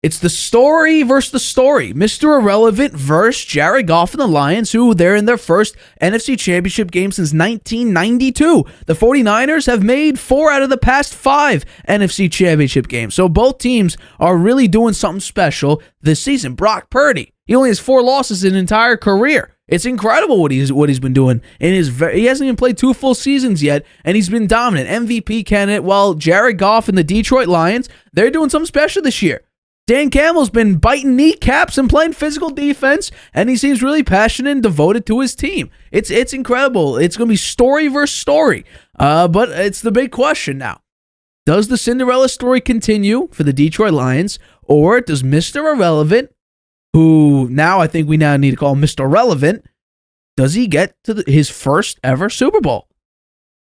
It's the story versus the story. Mr. Irrelevant versus Jared Goff and the Lions, who they're in their first NFC Championship game since 1992. The 49ers have made 4 out of the past 5 NFC Championship games. So both teams are really doing something special this season. Brock Purdy, he only has 4 losses in his entire career. It's incredible what he's been doing. He hasn't even played 2 full seasons yet, and he's been dominant. MVP candidate, while Jared Goff and the Detroit Lions, they're doing something special this year. Dan Campbell's been biting kneecaps and playing physical defense, and he seems really passionate and devoted to his team. It's incredible. It's going to be story versus story. But it's the big question now. Does the Cinderella story continue for the Detroit Lions, or does Mr. Irrelevant, who now I think we now need to call Mr. Relevant, does he get to his first ever Super Bowl?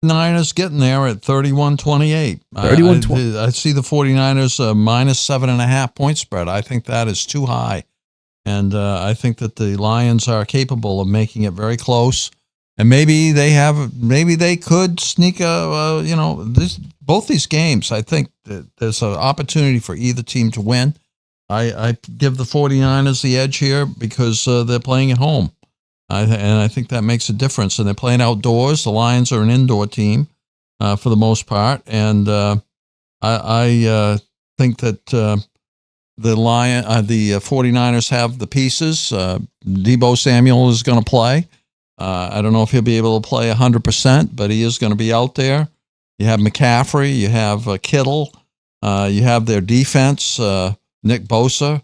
Niners getting there at 31-28. 31-20. I see the 49ers minus 7.5 point spread. I think that is too high. And I think that the Lions are capable of making it very close. And maybe they could sneak both these games. I think that there's an opportunity for either team to win. I give the 49ers the edge here because they're playing at home. And I think that makes a difference. And they're playing outdoors. The Lions are an indoor team for the most part. And I think that the 49ers have the pieces. Deebo Samuel is going to play. I don't know if he'll be able to play 100%, but he is going to be out there. You have McCaffrey. You have Kittle. You have their defense, Nick Bosa.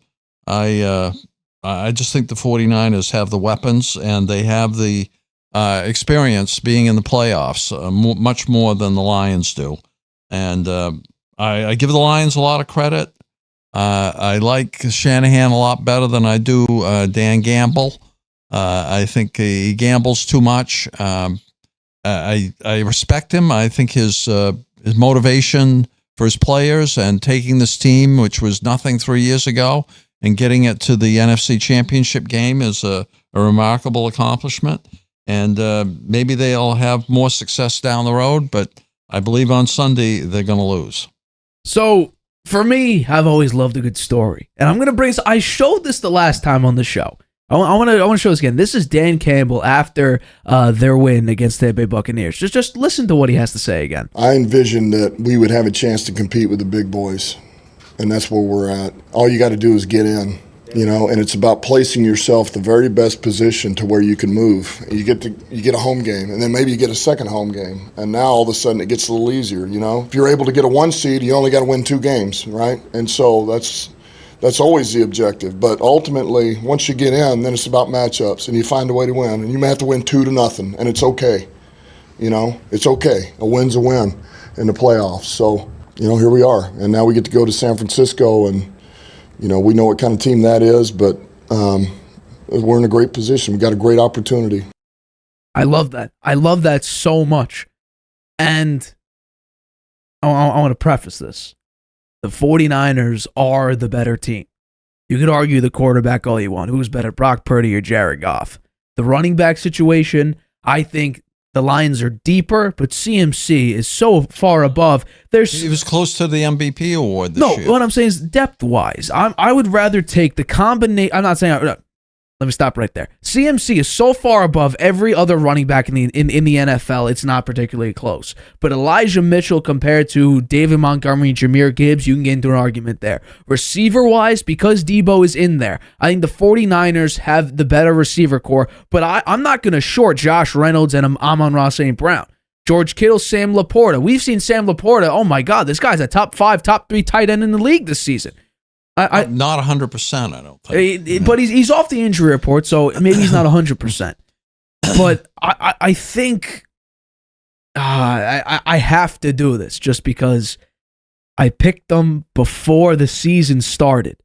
I just think the 49ers have the weapons, and they have the experience being in the playoffs, much more than the Lions do. And I give the Lions a lot of credit. I like Shanahan a lot better than I do Dan Campbell. I think he gambles too much. I respect him. I think his motivation for his players and taking this team, which was nothing 3 years ago, and getting it to the NFC Championship game is a remarkable accomplishment. And maybe they'll have more success down the road, but I believe on Sunday they're going to lose. So, for me, I've always loved a good story. And I'm going to bring... I showed this the last time on the show. I want to show this again. This is Dan Campbell after their win against the Tampa Bay Buccaneers. Just listen to what he has to say again. I envisioned that we would have a chance to compete with the big boys. And that's where we're at. All you got to do is get in, and it's about placing yourself the very best position to where you can move. You get a home game, and then maybe you get a second home game. And now all of a sudden it gets a little easier, If you're able to get a 1 seed, you only got to win 2 games, right? And so that's always the objective. But ultimately, once you get in, then it's about matchups, and you find a way to win. And you may have to win 2-0, and it's okay. It's okay. A win's a win in the playoffs. So, here we are. And now we get to go to San Francisco, and, we know what kind of team that is, but we're in a great position. We got a great opportunity. I love that. I love that so much. And I want to preface this. The 49ers are the better team. You could argue the quarterback all you want. Who's better, Brock Purdy or Jared Goff? The running back situation, I think the Lions are deeper, but CMC is so far above. He was close to the MVP award this year. No, what I'm saying is depth-wise. I would rather take the combination. I'm not saying... Let me stop right there. CMC is so far above every other running back in the NFL, it's not particularly close. But Elijah Mitchell compared to David Montgomery and Jahmyr Gibbs, you can get into an argument there. Receiver-wise, because Deebo is in there, I think the 49ers have the better receiver core, but I'm not going to short Josh Reynolds and Amon-Ra St. Brown. George Kittle, Sam Laporta. We've seen Sam Laporta. Oh, my God, this guy's a top 5, top 3 tight end in the league this season. Not 100%, I don't think. But he's off the injury report, so maybe he's not 100%. But I think I have to do this just because I picked them before the season started.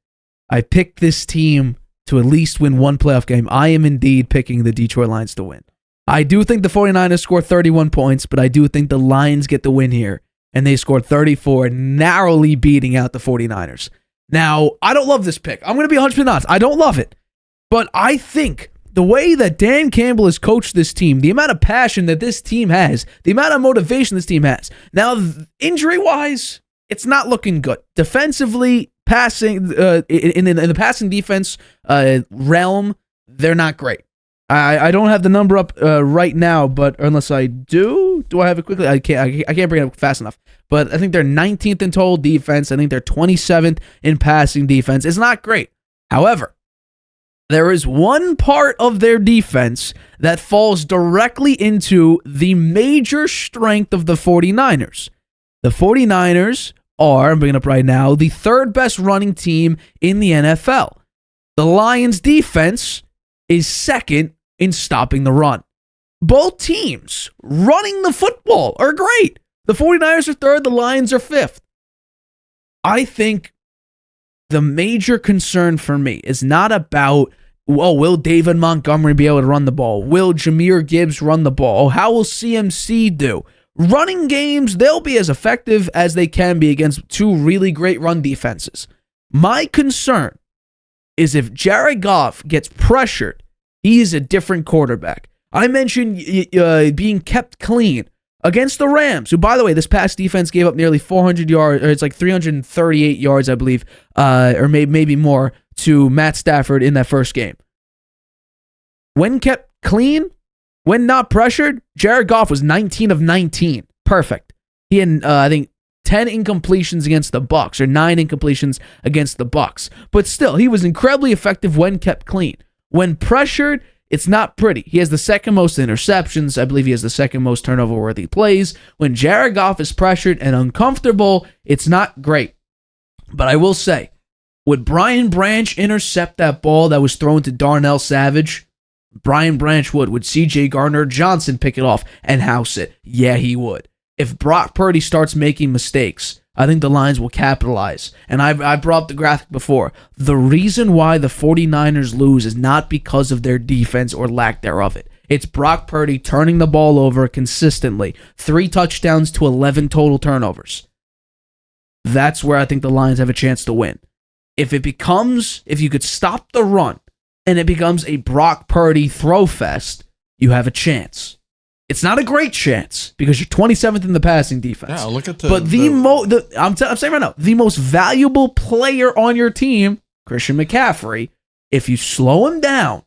I picked this team to at least win 1 playoff game. I am indeed picking the Detroit Lions to win. I do think the 49ers score 31 points, but I do think the Lions get the win here, and they scored 34, narrowly beating out the 49ers. Now, I don't love this pick. I'm going to be 100% honest. I don't love it. But I think the way that Dan Campbell has coached this team, the amount of passion that this team has, the amount of motivation this team has. Now, injury-wise, it's not looking good. Defensively, passing in the passing defense realm, they're not great. I don't have the number up right now, but unless I do I have it quickly? I can't bring it up fast enough. But I think they're 19th in total defense. I think they're 27th in passing defense. It's not great. However, there is one part of their defense that falls directly into the major strength of the 49ers. The 49ers are, I'm bringing it up right now, the third best running team in the NFL. The Lions' defense is second in stopping the run. Both teams running the football are great. The 49ers are third, the Lions are fifth. I think the major concern for me is not about, will David Montgomery be able to run the ball? Will Jahmyr Gibbs run the ball? How will CMC do? Running games, they'll be as effective as they can be against two really great run defenses. My concern is if Jared Goff gets pressured, he is a different quarterback. I mentioned being kept clean against the Rams, who, by the way, this past defense gave up nearly 400 yards, or it's like 338 yards, I believe, or maybe more, to Matt Stafford in that first game. When kept clean, when not pressured, Jared Goff was 19 of 19. Perfect. He had, I think, 10 incompletions against the Bucs, or 9 incompletions against the Bucs. But still, he was incredibly effective when kept clean. When pressured, it's not pretty. He has the second most interceptions. I believe he has the second most turnover-worthy plays. When Jared Goff is pressured and uncomfortable, it's not great. But I will say, would Brian Branch intercept that ball that was thrown to Darnell Savage? Brian Branch would. Would C.J. Gardner-Johnson pick it off and house it? Yeah, he would. If Brock Purdy starts making mistakes, I think the Lions will capitalize. And I brought up the graphic before. The reason why the 49ers lose is not because of their defense or lack thereof it. It's Brock Purdy turning the ball over consistently. 3 touchdowns to 11 total turnovers. That's where I think the Lions have a chance to win. If you could stop the run and it becomes a Brock Purdy throw fest, you have a chance. It's not a great chance because you're 27th in the passing defense. Yeah, look at I'm saying right now, the most valuable player on your team, Christian McCaffrey, if you slow him down,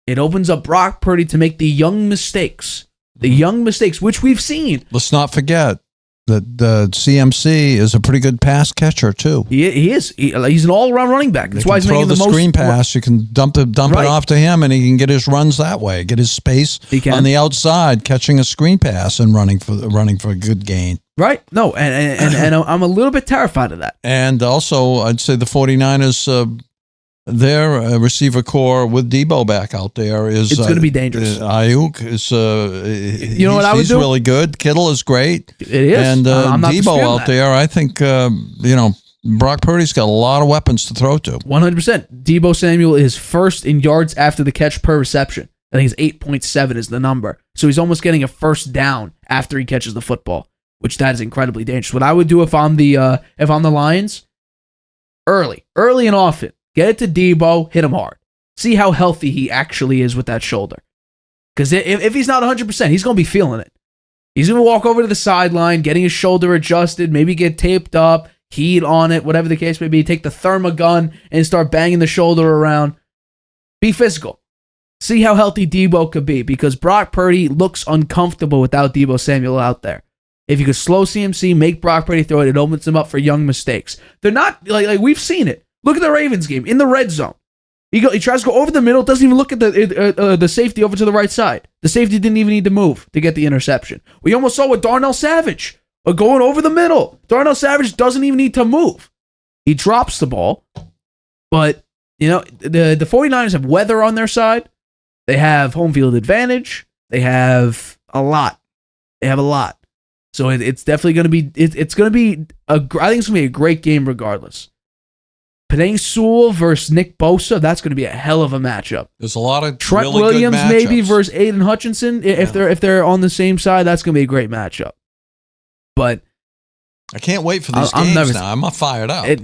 it opens up Brock Purdy to make the young mistakes. The young mistakes, which we've seen. Let's not forget that the CMC is a pretty good pass catcher too. He is. He's an all-around running back. That's why he's making the most. Screen pass. You can dump it off to him, and he can get his runs that way. Get his space on the outside, catching a screen pass and running for a good gain. Right. No, and I'm a little bit terrified of that. And also, I'd say the 49ers. Their receiver core with Debo back out there is going to be dangerous. Ayuk is you know what I would do? He's really good. Kittle is great. It is. And I'm not Debo out there, I think Brock Purdy's got a lot of weapons to throw to. 100%. Debo Samuel is first in yards after the catch per reception. I think it's 8.7 is the number. So he's almost getting a first down after he catches the football, which that is incredibly dangerous. What I would do if I'm the Lions, early and often. Get it to Debo, hit him hard. See how healthy he actually is with that shoulder. Because if he's not 100%, he's going to be feeling it. He's going to walk over to the sideline, getting his shoulder adjusted, maybe get taped up, heat on it, whatever the case may be. Take the thermogun and start banging the shoulder around. Be physical. See how healthy Debo could be. Because Brock Purdy looks uncomfortable without Debo Samuel out there. If you could slow CMC, make Brock Purdy throw it opens him up for young mistakes. They're not, like we've seen it. Look at the Ravens game in the red zone. He tries to go over the middle, doesn't even look at the safety over to the right side. The safety didn't even need to move to get the interception. We almost saw with Darnell Savage going over the middle. Darnell Savage doesn't even need to move. He drops the ball. But, the 49ers have weather on their side. They have home field advantage. They have a lot. So it's definitely going to be, I think it's going to be a great game regardless. Penei Sewell versus Nick Bosa, that's going to be a hell of a matchup. There's a lot of Trent really Williams good maybe versus Aiden Hutchinson if they're on the same side. That's going to be a great matchup. But I can't wait for these games now. I'm fired up. It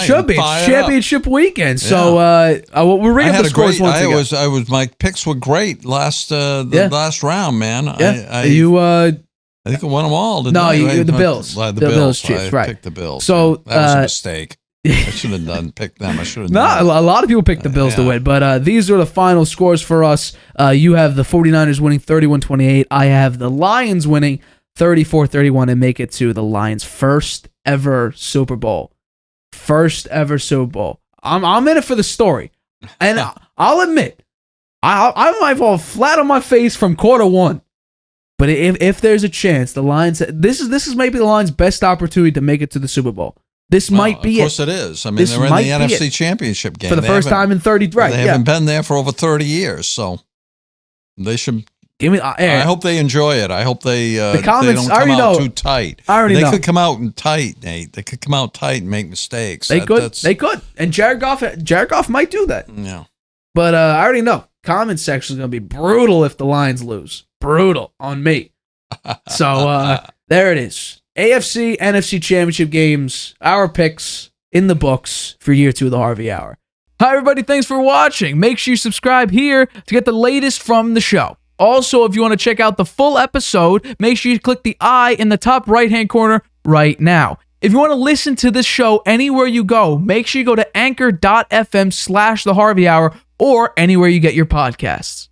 should be. It's championship weekend. So we're ringing up the scores once again. My picks were great last round, man. Yeah. I think I won them all. The Bills. The Bills. Chiefs. Right. I picked the Bills. So that was a mistake. I should have picked them. I should have. No, a lot of people picked the Bills to win, but these are the final scores for us. You have the 49ers winning 31-28. I have the Lions winning 34-31 and make it to the Lions' first ever Super Bowl. First ever Super Bowl. I'm in it for the story. And I'll admit, I might fall flat on my face from quarter one. But if there's a chance, the Lions, this is maybe the Lions' best opportunity to make it to the Super Bowl. This might be it. Of course it is. I mean, they're in the NFC Championship game. For the first time in 30, right. They haven't been there for over 30 years, so they should. I hope they enjoy it. I hope they don't come out too tight. They could come out tight, Nate. They could come out tight and make mistakes. They could. And Jared Goff might do that. Yeah. But I already know. Comment section is going to be brutal if the Lions lose. Brutal on me. So there it is. AFC, NFC Championship games, our picks in the books for year 2 of the Harvey Hour. Hi, everybody. Thanks for watching. Make sure you subscribe here to get the latest from the show. Also, if you want to check out the full episode, make sure you click the I in the top right-hand corner right now. If you want to listen to this show anywhere you go, make sure you go to anchor.fm/The Harvey Hour or anywhere you get your podcasts.